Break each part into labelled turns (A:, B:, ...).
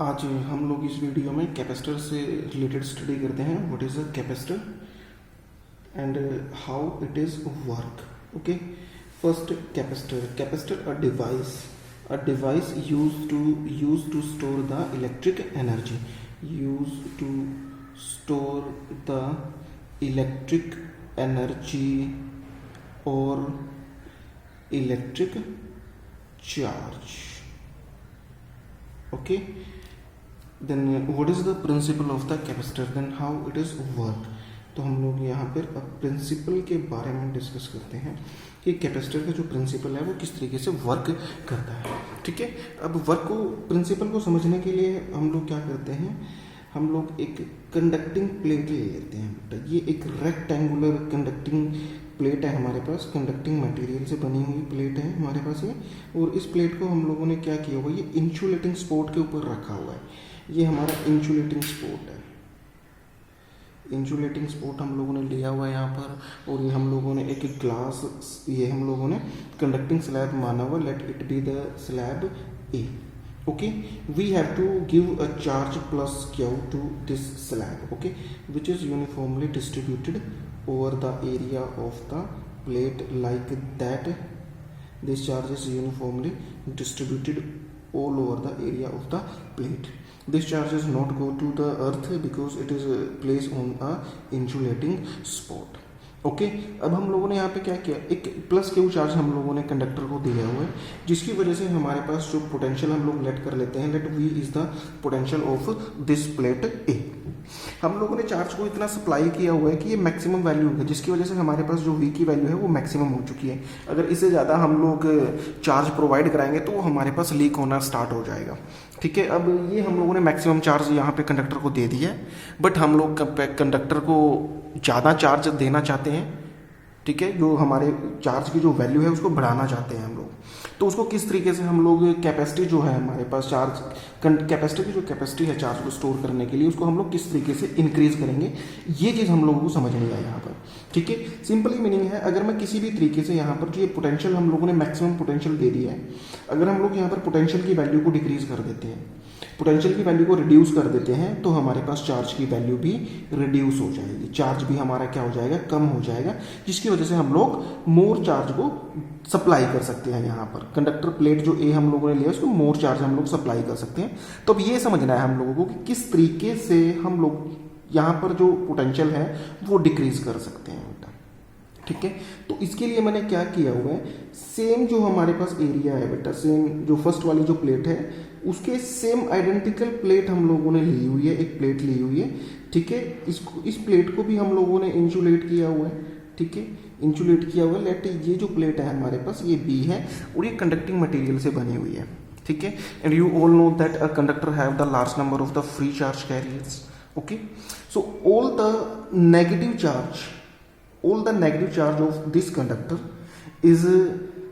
A: आज हम लोग इस वीडियो में कैपेसिटर से रिलेटेड स्टडी करते हैं. What is a capacitor and how it is work. Okay, first capacitor a device used to store the electric energy or electric charge. Okay, then what is the principle of the capacitor, then how it is work. तो हम लोग यहाँ पर अब principal के बारे में discuss करते हैं कि कैपेसिटर का जो प्रिंसिपल है वो किस तरीके से वर्क करता है. ठीक है, अब प्रिंसिपल को समझने के लिए हम लोग क्या करते हैं, हम लोग एक कंडक्टिंग प्लेट ले लेते हैं. ये एक रेक्टेंगुलर कंडक्टिंग प्लेट है हमारे पास, कंडक्टिंग मटेरियल से बनी हुई प्लेट है हमारे पास ये. और इस प्लेट को हम लोगों ने क्या किया हुआ, ये इंसुलेटिंग स्पॉट के ऊपर रखा हुआ है. ये हमारा इंसुलेटिंग स्पॉट है. इंसुलेटिंग स्पॉट हम लोगों ने लिया हुआ है यहाँ पर. और ये हम लोगों ने एक ग्लास, ये हम लोगों ने कंडक्टिंग स्लैब माना हुआ. Late it be the slab A. Okay, we have to give a charge plus Q to this slab, okay, which is uniformly distributed over the area of the plate like that. This charge is uniformly distributed all over the area of the plate. This charge is not go to the earth because it is placed on a insulating spot. Okay, अब हम लोगों ने यहाँ पे क्या किया, एक plus Q charge हम लोगों ने कंडक्टर को दिया हुआ है, जिसकी वजह से हमारे पास जो पोटेंशियल हम लोग लेट कर लेते हैं, let V is the potential of this plate A. हम लोगों ने चार्ज को इतना सप्लाई किया हुआ है कि ये मैक्सिमम वैल्यू है, जिसकी वजह से हमारे पास जो वी की वैल्यू है वो मैक्सिमम हो चुकी है. अगर इससे ज़्यादा हम लोग चार्ज प्रोवाइड कराएंगे तो हमारे पास लीक होना स्टार्ट हो जाएगा. ठीक है, अब ये हम लोगों ने मैक्सिमम चार्ज यहाँ पे कंडक्टर को दे दिया है, बट हम लोग कंडक्टर को ज़्यादा चार्ज देना चाहते हैं. ठीक है, जो हमारे चार्ज की जो वैल्यू है उसको बढ़ाना चाहते हैं हम लोग. तो उसको किस तरीके से हम लोग कैपेसिटी जो है हमारे पास, कैपेसिटी की जो कैपेसिटी है चार्ज को स्टोर करने के लिए, उसको हम लोग किस तरीके से इंक्रीज करेंगे, ये चीज़ हम लोगों को समझ नहीं आया यहाँ पर. ठीक है, सिंपली मीनिंग है, अगर मैं किसी भी तरीके से यहाँ पर जो ये पोटेंशियल हम लोगों ने मैक्सिमम पोटेंशियल दे दिया है, अगर हम लोग यहाँ पर पोटेंशियल की वैल्यू को डिक्रीज कर देते हैं, पोटेंशियल की वैल्यू को रिड्यूस कर देते हैं, तो हमारे पास चार्ज की वैल्यू भी रिड्यूस हो जाएगी. चार्ज भी हमारा क्या हो जाएगा, कम हो जाएगा, जिसकी वजह से हम लोग मोर चार्ज को सप्लाई कर सकते हैं. यहाँ पर कंडक्टर प्लेट जो ए हम लोगों ने लिया उसको मोर चार्ज हम लोग सप्लाई कर सकते हैं. तो अब ये समझना है हम लोगों को कि किस तरीके से हम लोग यहाँ पर जो पोटेंशियल है वो डिक्रीज कर सकते हैं. ठीक है, तो इसके लिए मैंने क्या किया हुआ है, सेम जो हमारे पास एरिया है बेटा, सेम जो फर्स्ट वाली जो प्लेट है उसके सेम आइडेंटिकल प्लेट हम लोगों ने ली हुई है, एक प्लेट ली हुई है. ठीक है, इस प्लेट को भी हम लोगों ने इंसुलेट किया हुआ है. ठीक है, इंसुलेट किया हुआ है. लेट ये जो प्लेट है हमारे पास ये बी है और ये कंडक्टिंग मटेरियल से बनी हुई है. ठीक है, and you all know that a conductor have the large number of the free charge carriers. Okay, so all the negative charge of this conductor is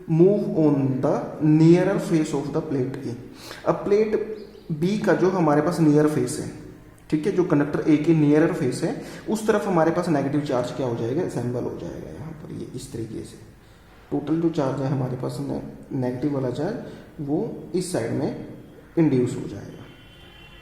A: move on the nearer face of the plate A. अब plate B का जो हमारे पास near face है, ठीक है, जो conductor A के nearer face है, उस तरफ हमारे पास नेगेटिव चार्ज क्या हो जाएगा, असेंबल हो जाएगा. यहाँ पर ये इस तरीके से टोटल जो चार्ज है हमारे पास नेगेटिव वाला चार्ज वो इस साइड में इंड्यूस हो जाएगा.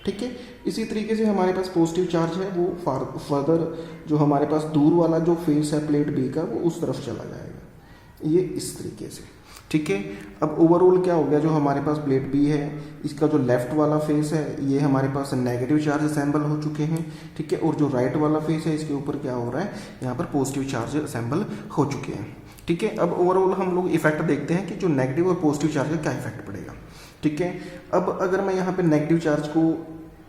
A: ठीक है, इसी तरीके से हमारे पास पॉजिटिव चार्ज है वो फर्दर जो हमारे पास दूर वाला जो फेस है प्लेट बी का वो उस तरफ चला जाएगा, ये इस तरीके से. ठीक है, अब ओवरऑल क्या हो गया, जो हमारे पास प्लेट बी है इसका जो लेफ्ट वाला फेस है ये हमारे पास नेगेटिव चार्ज असेंबल हो चुके हैं. ठीक है, और जो राइट वाला फेस है इसके ऊपर क्या हो रहा है, यहाँ पर पॉजिटिव चार्ज असेंबल हो चुके हैं. ठीक है, अब ओवरऑल हम लोग इफेक्ट देखते हैं कि जो नेगेटिव और पॉजिटिव चार्ज का क्या इफेक्ट पड़ेगा. ठीक है, अब अगर मैं यहाँ पे नेगेटिव चार्ज को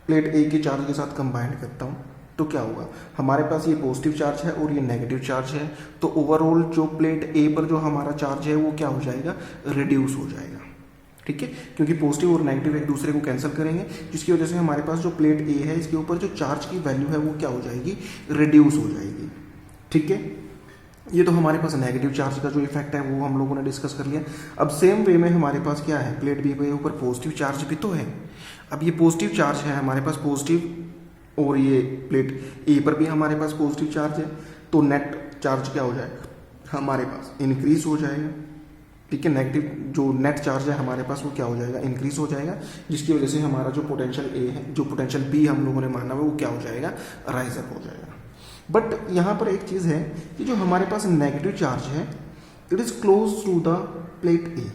A: प्लेट ए के चार्ज के साथ कंबाइन करता हूँ तो क्या होगा, हमारे पास ये पॉजिटिव चार्ज है और ये नेगेटिव चार्ज है, तो ओवरऑल जो प्लेट ए पर जो हमारा चार्ज है वो क्या हो जाएगा, रिड्यूस हो जाएगा. ठीक है, क्योंकि पॉजिटिव और नेगेटिव एक दूसरे को कैंसिल करेंगे, जिसकी वजह से हमारे पास जो प्लेट ए है इसके ऊपर जो चार्ज की वैल्यू है वो क्या हो जाएगी, रिड्यूस हो जाएगी. ठीक है, ये तो हमारे पास नेगेटिव चार्ज का जो इफेक्ट है वो हम लोगों ने डिस्कस कर लिया. अब सेम वे में हमारे पास क्या है, प्लेट बी के ऊपर पॉजिटिव चार्ज भी तो है. अब ये पॉजिटिव चार्ज है हमारे पास पॉजिटिव, और ये प्लेट ए पर भी हमारे पास पॉजिटिव चार्ज है, तो नेट चार्ज क्या हो जाएगा, हमारे पास इंक्रीज हो जाएगा. ठीक है। नेगेटिव जो नेट चार्ज है हमारे पास वो क्या हो जाएगा, इंक्रीज हो जाएगा, जिसकी वजह से हमारा जो पोटेंशियल ए है, जो पोटेंशियल बी हम लोगों ने माना हुआ वो क्या हो जाएगा, राइज अप हो जाएगा। बट यहाँ पर एक चीज़ है कि जो हमारे पास नेगेटिव चार्ज है it is close to the plate A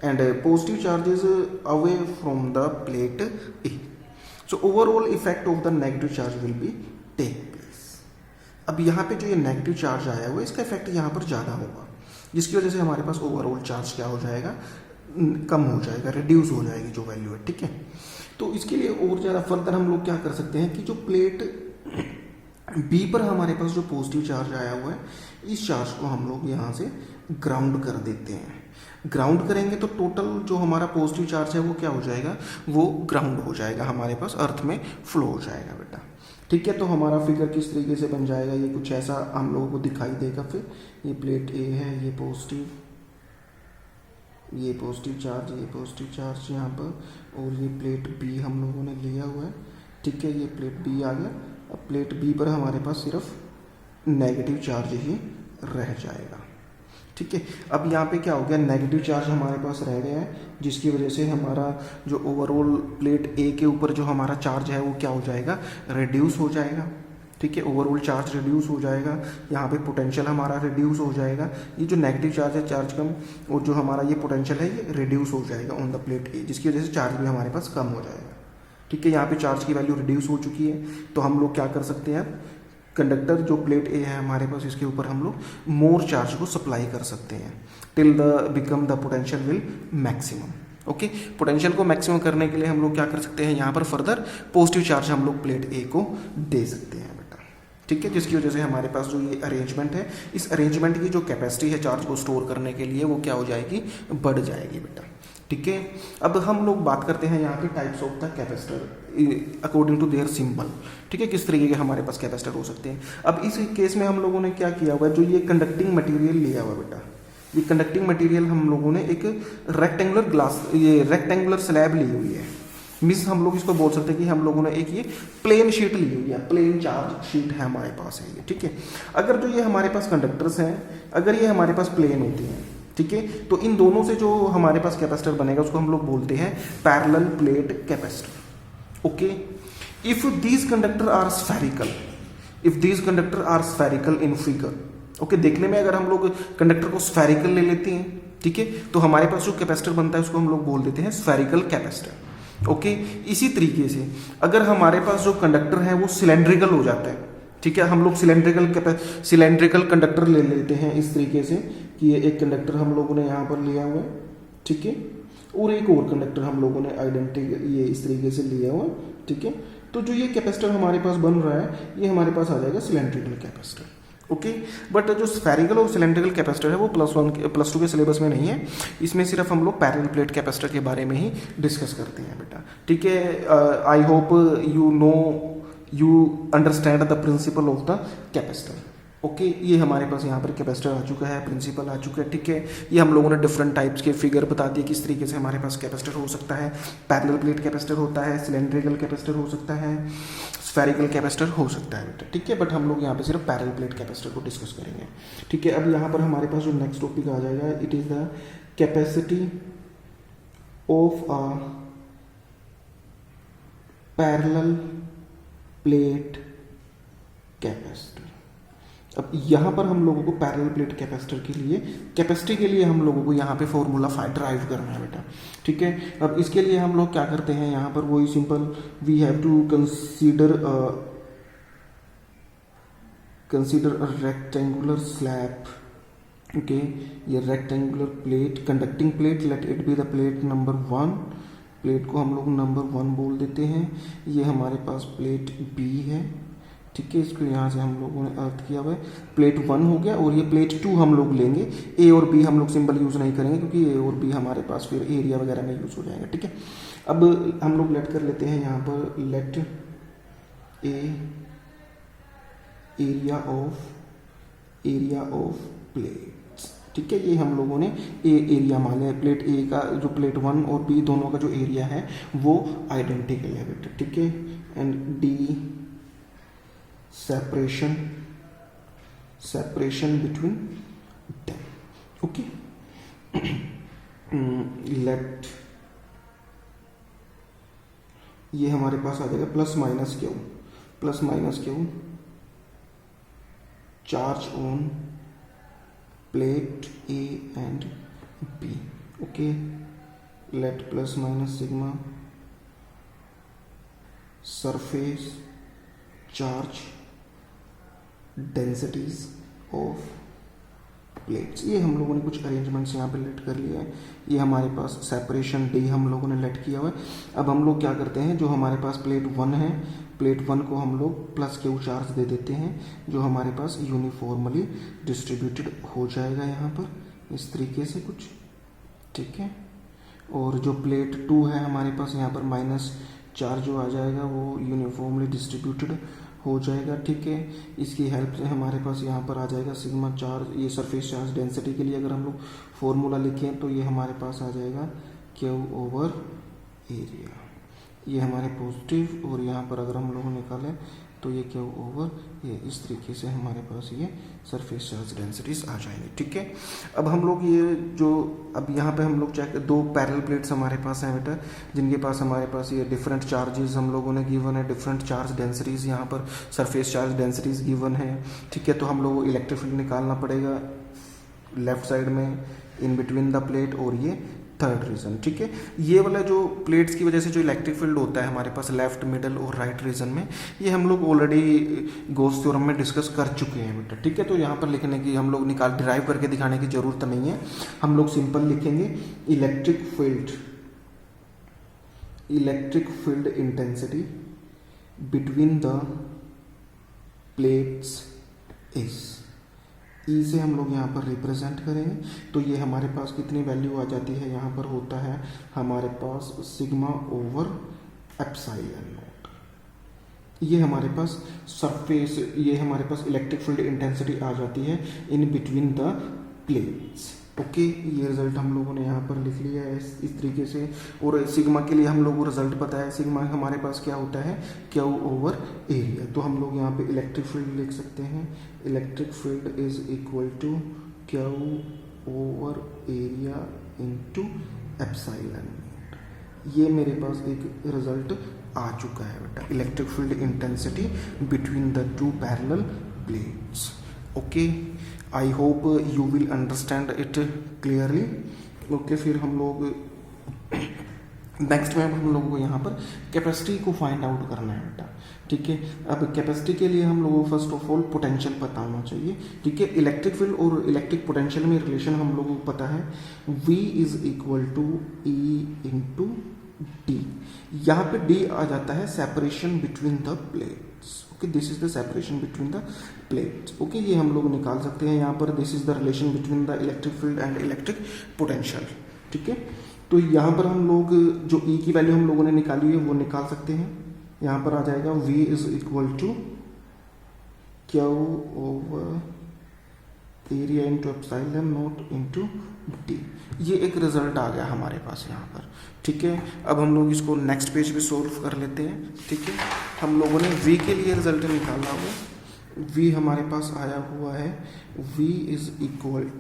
A: and positive charge is away from the plate A, so overall effect of the negative charge will be take place. अब यहाँ पे जो ये नेगेटिव चार्ज आया हुआ है इसका इफेक्ट यहाँ पर ज़्यादा होगा, जिसकी वजह से हमारे पास ओवरऑल चार्ज क्या हो जाएगा, कम हो जाएगा, रिड्यूस हो जाएगी जो वैल्यू है, ठीक है। तो इसके लिए और ज़्यादा फर्दर हम लोग क्या कर सकते हैं कि जो प्लेट बी पर हमारे पास जो पॉजिटिव चार्ज आया हुआ है इस चार्ज को हम लोग यहाँ से ग्राउंड कर देते हैं। ग्राउंड करेंगे तो टोटल जो हमारा पॉजिटिव चार्ज है वो क्या हो जाएगा, वो ग्राउंड हो जाएगा, हमारे पास अर्थ में फ्लो हो जाएगा बेटा, ठीक है। तो हमारा फिगर किस तरीके से बन जाएगा, ये कुछ ऐसा हम लोगों को दिखाई देगा। फिर ये प्लेट ए है, ये पॉजिटिव चार्ज यहाँ पर, और ये प्लेट बी हम लोगों ने लिया हुआ है, ठीक है। ये प्लेट बी आ गया। अब प्लेट बी पर हमारे पास सिर्फ नेगेटिव चार्ज ही रह जाएगा, ठीक है। अब यहाँ पे क्या हो गया, नेगेटिव चार्ज हमारे पास रह गया है, जिसकी वजह से हमारा जो ओवरऑल प्लेट ए के ऊपर जो हमारा चार्ज है वो क्या हो जाएगा, रिड्यूस हो जाएगा, ठीक है। ओवरऑल चार्ज रिड्यूस हो जाएगा, यहाँ पे पोटेंशियल हमारा रिड्यूस हो जाएगा। ये जो नेगेटिव चार्ज है, चार्ज कम, और जो हमारा ये पोटेंशियल है ये रिड्यूस हो जाएगा ऑन द प्लेट ए, जिसकी वजह से चार्ज भी हमारे पास कम हो जाएगा, ठीक है। यहाँ पे चार्ज की वैल्यू रिड्यूस हो चुकी है, तो हम लोग क्या कर सकते हैं, कंडक्टर जो प्लेट ए है हमारे पास इसके ऊपर हम लोग मोर चार्ज को सप्लाई कर सकते हैं till the become the potential will maximum, okay. Potential को मैक्सिमम करने के लिए हम लोग क्या कर सकते हैं, यहाँ पर फर्दर पॉजिटिव चार्ज हम लोग प्लेट ए को दे सकते हैं बेटा, ठीक है। जिसकी वजह से हमारे पास जो ये अरेंजमेंट है, इस अरेंजमेंट की जो कैपेसिटी है चार्ज को स्टोर करने के लिए वो क्या हो जाएगी, बढ़ जाएगी बेटा, ठीक है। अब हम लोग बात करते हैं यहाँ पे types of the capacitor according to their symbol, ठीक है, किस तरीके के हमारे पास कैपेसिटर हो सकते हैं। अब इस केस में हम लोगों ने क्या किया हुआ है, जो ये कंडक्टिंग मटेरियल लिया हुआ बेटा, ये कंडक्टिंग मटेरियल हम लोगों ने एक रेक्टेंगुलर ग्लास, ये रेक्टेंगुलर स्लैब ली हुई है, मीन्स हम लोग इसको बोल सकते हैं कि हम लोगों ने एक ये प्लेन शीट ली हुई है, प्लेन चार्ज शीट है हमारे पास है ये, ठीक है। अगर जो ये हमारे पास कंडक्टर्स हैं, अगर ये हमारे पास प्लेन होती हैं, ठीक है, तो इन दोनों से जो हमारे पास कैपेसिटर बनेगा उसको हम लोग बोलते हैं parallel plate capacitor, okay. If these conductor are spherical in figure, okay, देखने में अगर हम लोग कंडक्टर को स्फेरिकल ले लेते हैं, ठीक है, तो हमारे पास जो कैपेसिटर बनता है उसको हम लोग बोल देते हैं स्फेरिकल कैपेसिटर, ओके। इसी तरीके से अगर हमारे पास जो कंडक्टर है वो सिलेंड्रिकल हो जाता है, ठीक है, हम लोग सिलेंड्रिकल कंडक्टर ले लेते हैं इस तरीके से कि ये एक कंडक्टर हम लोगों ने यहाँ पर लिया हुआ है, ठीक है, और एक और कंडक्टर हम लोगों ने आइडेंटिकल ये इस तरीके से लिया हुआ है, ठीक है। तो जो ये कैपेसिटर हमारे पास बन रहा है ये हमारे पास आ जाएगा सिलेंड्रिकल कैपेसिटर, ओके। बट जो स्फेरिकल और सिलेंड्रिकल कैपेसिटर है वो +2 के सिलेबस में नहीं है, इसमें सिर्फ हम लोग पैरेलल प्लेट कैपेसिटर के बारे में ही डिस्कस करते हैं बेटा, ठीक है। आई hope you understand the principle of the capacitor, okay. ये हमारे पास यहाँ पर कैपेसिटर आ चुका है, प्रिंसिपल आ चुका है, ठीक है। ये हम लोगों ने डिफरेंट टाइप्स के फिगर बता दिए किस तरीके से हमारे पास कैपेसिटर हो सकता है, पैरेलल प्लेट कैपेसिटर होता है, सिलेंड्रिकल कैपेसिटर हो सकता है, स्फेरिकल कैपेसिटर हो सकता है बेटा, ठीक है। बट हम लोग यहाँ पे सिर्फ पैरेलल प्लेट कैपेसिटर को डिस्कस करेंगे, ठीक है। अब यहाँ पर हमारे पास जो नेक्स्ट टॉपिक आ जाएगा, it is the capacity of a parallel plate capacitor. अब यहाँ पर हम लोगों को पैरेलल प्लेट कैपेसिटर के लिए कैपेसिटी के लिए हम लोगों को यहाँ पे फॉर्मूला ड्राइव करना है बेटा, ठीक है। अब इसके लिए हम लोग क्या करते हैं, यहाँ पर वही simple, we have to consider a rectangular slab, okay. ये rectangular plate, conducting plate, let it be the plate number 1, plate को हम लोग नंबर 1 बोल देते हैं। ये हमारे पास प्लेट बी है, ठीक है, इसको यहाँ से हम लोगों ने अर्थ किया हुआ है, प्लेट 1 हो गया, और ये प्लेट 2 हम लोग लेंगे। ए और बी हम लोग सिंबल यूज़ नहीं करेंगे क्योंकि ए और बी हमारे पास फिर एरिया वगैरह में यूज़ हो जाएगा, ठीक है। अब हम लोग लेट कर लेते हैं यहाँ पर, let A area of plates, ठीक है। ये हम लोगों ने ए एरिया मान लिया, प्लेट ए का जो प्लेट 1 और बी दोनों का जो एरिया है वो आइडेंटिकल है बेटा, ठीक है। And D separation between them, okay. Let ये हमारे पास आ जाएगा plus minus Q charge on plate A and B. Okay, let plus minus sigma surface charge densities of plates. ये हम लोगों ने कुछ अरेंजमेंट्स यहाँ पे लेट कर लिया है. ये हमारे पास सेपरेशन डी हम लोगों ने लेट किया हुआ है. अब हम लोग क्या करते हैं, जो हमारे पास प्लेट 1 है, प्लेट 1 को हम लोग प्लस क्यू चार्ज दे देते हैं, जो हमारे पास यूनिफॉर्मली डिस्ट्रीब्यूटेड हो जाएगा यहाँ पर इस तरीके से कुछ. ठीक है, और जो प्लेट 2 है हमारे पास यहाँ पर माइनस चार्ज जो आ जाएगा वो यूनिफॉर्मली डिस्ट्रीब्यूटेड हो जाएगा. ठीक है, इसकी हेल्प से हमारे पास यहाँ पर आ जाएगा सिग्मा चार्ज. ये सरफेस चार्ज डेंसिटी के लिए अगर हम लोग फॉर्मूला लिखें तो ये हमारे पास आ जाएगा क्यू ओवर एरिया. ये हमारे पॉजिटिव, और यहाँ पर अगर हम लोग निकालें तो ये क्यू ओवर ये, इस तरीके से हमारे पास ये सरफेस चार्ज डेंसिटीज आ जाएंगे. ठीक है, अब हम लोग ये जो अब यहाँ पे हम लोग चेक, दो पैरेलल प्लेट्स हमारे पास हैं बेटा, जिनके पास हमारे पास ये डिफरेंट चार्जेस हम लोगों ने गिवन है, डिफरेंट चार्ज डेंसिटीज यहाँ पर सरफेस चार्ज डेंसिटीज गिवन है. ठीक है, तो हम लोग को इलेक्ट्रिक फील्ड निकालना पड़ेगा लेफ्ट साइड में इन बिटवीन द प्लेट, और ये थर्ड रीजन. ठीक है, ये वाला जो प्लेट्स की वजह से जो इलेक्ट्रिक फील्ड होता है हमारे पास लेफ्ट, मिडल और राइट रीजन में, ये हम लोग ऑलरेडी गॉस थ्योरम में डिस्कस कर चुके हैं बेटा. ठीक है, तो यहाँ पर लिखने की हम लोग डिराइव करके दिखाने की जरूरत नहीं है. हम लोग सिंपल लिखेंगे electric field intensity between the plates is, E से हम लोग यहाँ पर रिप्रेजेंट करेंगे. तो ये हमारे पास कितनी वैल्यू आ जाती है, यहाँ पर होता है हमारे पास सिग्मा ओवर एप्सिलॉन नॉट. ये हमारे पास सरफेस, ये हमारे पास इलेक्ट्रिक फील्ड इंटेंसिटी आ जाती है in between the plates. Okay, ये रिजल्ट हम लोगों ने यहाँ पर लिख लिया है इस तरीके से. और सिग्मा के लिए हम लोगों को रिजल्ट पता है, सिग्मा हमारे पास क्या होता है, क्यू ओवर एरिया. तो हम लोग यहाँ पे इलेक्ट्रिक फील्ड लिख सकते हैं, electric field is equal to Q over area into epsilon. ये मेरे पास एक रिजल्ट आ चुका है बेटा, electric field intensity between the two parallel plates. Okay, I hope you will understand it clearly. Okay, फिर हम लोग नेक्स्ट में हम लोगों को यहाँ पर कैपेसिटी को फाइंड आउट करना है बेटा. ठीक है, अब कैपेसिटी के लिए हम लोगों को फर्स्ट ऑफ ऑल पोटेंशियल पता होना चाहिए. ठीक है, इलेक्ट्रिक फील्ड और इलेक्ट्रिक पोटेंशियल में रिलेशन हम लोगों को पता है, V is equal to E into D. यहाँ पे D आ जाता है separation between the plates. Okay, this is the separation between the plates. Okay, ये हम लोग निकाल सकते हैं यहाँ पर, this is the relation between the electric field and electric potential. ठीक है, तो यहाँ पर हम लोग जो E की वैल्यू हम लोगों ने निकाली है वो निकाल सकते हैं. यहाँ पर आ जाएगा V is equal to Q over area into epsilon not into D. ये एक रिजल्ट आ गया हमारे पास यहाँ पर. ठीक है, अब हम लोग इसको नेक्स्ट पेज पे सोल्व कर लेते हैं. ठीक है, हम लोगों ने V के लिए रिजल्ट निकाला हुआ, V हमारे पास आया हुआ है, V is equal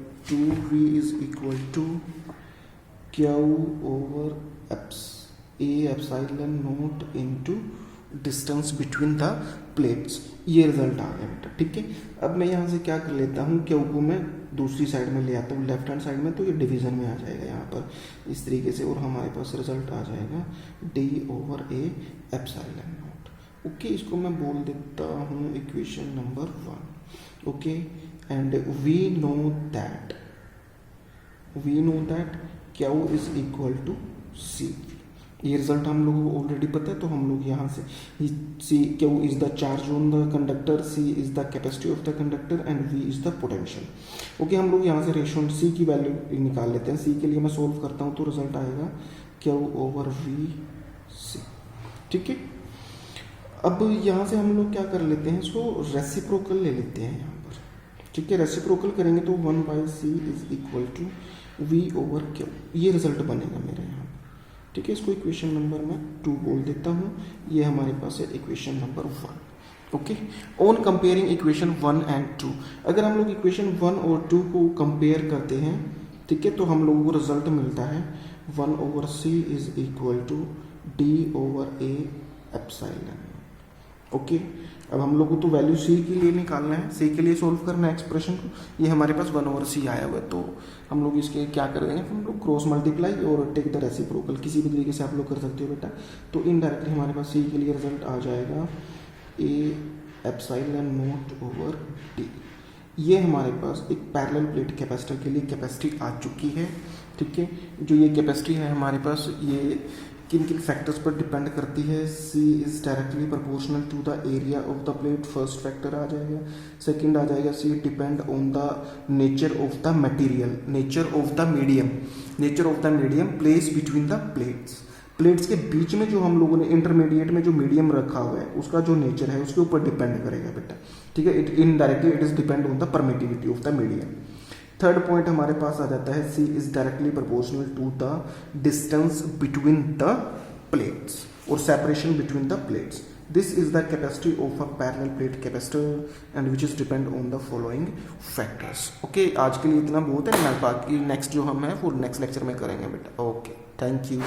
A: to Q over epsilon not into distance between the plates. ये रिजल्ट आ गया बेटा. ठीक है, अब मैं यहाँ से क्या कर लेता हूँ, क्यू को मैं दूसरी साइड में ले आता हूँ, लेफ्ट हैंड साइड में, तो ये डिवीजन में आ जाएगा यहाँ पर इस तरीके से, और हमारे पास रिजल्ट आ जाएगा D over A epsilon not. Okay, इसको मैं बोल देता हूँ equation number 1. Okay, and we know that Q is equal to C. ये रिजल्ट हम लोगों को ऑलरेडी पता है, तो हम लोग यहाँ से C Q is the charge on the conductor, C is the capacity of the conductor and V is the potential. Okay, हम लोग यहाँ से रेशियो C की वैल्यू निकाल लेते हैं. C के लिए मैं सोल्व करता हूँ तो रिजल्ट आएगा क्यू ओवर VC. ठीक है, अब यहाँ से हम लोग क्या कर लेते हैं, इसको रेसिप्रोकल ले लेते हैं यहाँ पर. ठीक है, रेसिप्रोकल करेंगे तो 1/C is equal to V over Q. ये रिजल्ट बनेगा मेरे यहाँ. ठीक है, इसको इक्वेशन नंबर मैं 2 बोल देता हूँ. ये हमारे पास है equation number 1. Okay, on comparing equation 1 and 2, अगर हम लोग इक्वेशन 1 और 2 को कंपेयर करते हैं ठीक है, तो हम लोगों को रिजल्ट मिलता है 1/c is equal to d/a epsilon. Okay, अब हम लोग को तो वैल्यू सी के लिए निकालना है, सी के लिए सोल्व करना है एक्सप्रेशन को। ये हमारे पास 1/c आया हुआ है, तो हम लोग इसके क्या करेंगे, हम लोग क्रॉस मल्टीप्लाई और टेक द रेसिप्रोकल, किसी भी तरीके से आप लोग कर सकते हो बेटा। तो इनडायरेक्टली हमारे पास सी के लिए रिजल्ट आ जाएगा a epsilon not over d। ये हमारे पास एक पैरेलल प्लेट कैपेसिटर के लिए कैपेसिटी आ चुकी है। ठीक है, जो ये कैपेसिटी है हमारे पास, ये किन किन फैक्टर्स पर डिपेंड करती है। C is directly proportional to the area of the plate, first factor आ जाएगा। सेकंड आ जाएगा C depend on the nature of the material, nature of the medium, nature of the medium place between the plates. Plates के बीच में जो हम लोगों ने इंटरमीडिएट में जो मीडियम रखा हुआ है उसका जो नेचर है उसके ऊपर डिपेंड करेगा बेटा। ठीक है, it indirectly it is depend on the permittivity of the medium. Third point हमारे पास आ जाता है C is directly proportional to the distance between the plates और separation between the plates. This is the capacity of a parallel plate capacitor and which is depend on the following factors. Okay, आज के लिए इतना बहुत है, बाकी next जो हम है वो नेक्स्ट लेक्चर में करेंगे बेटा। Okay, thank you.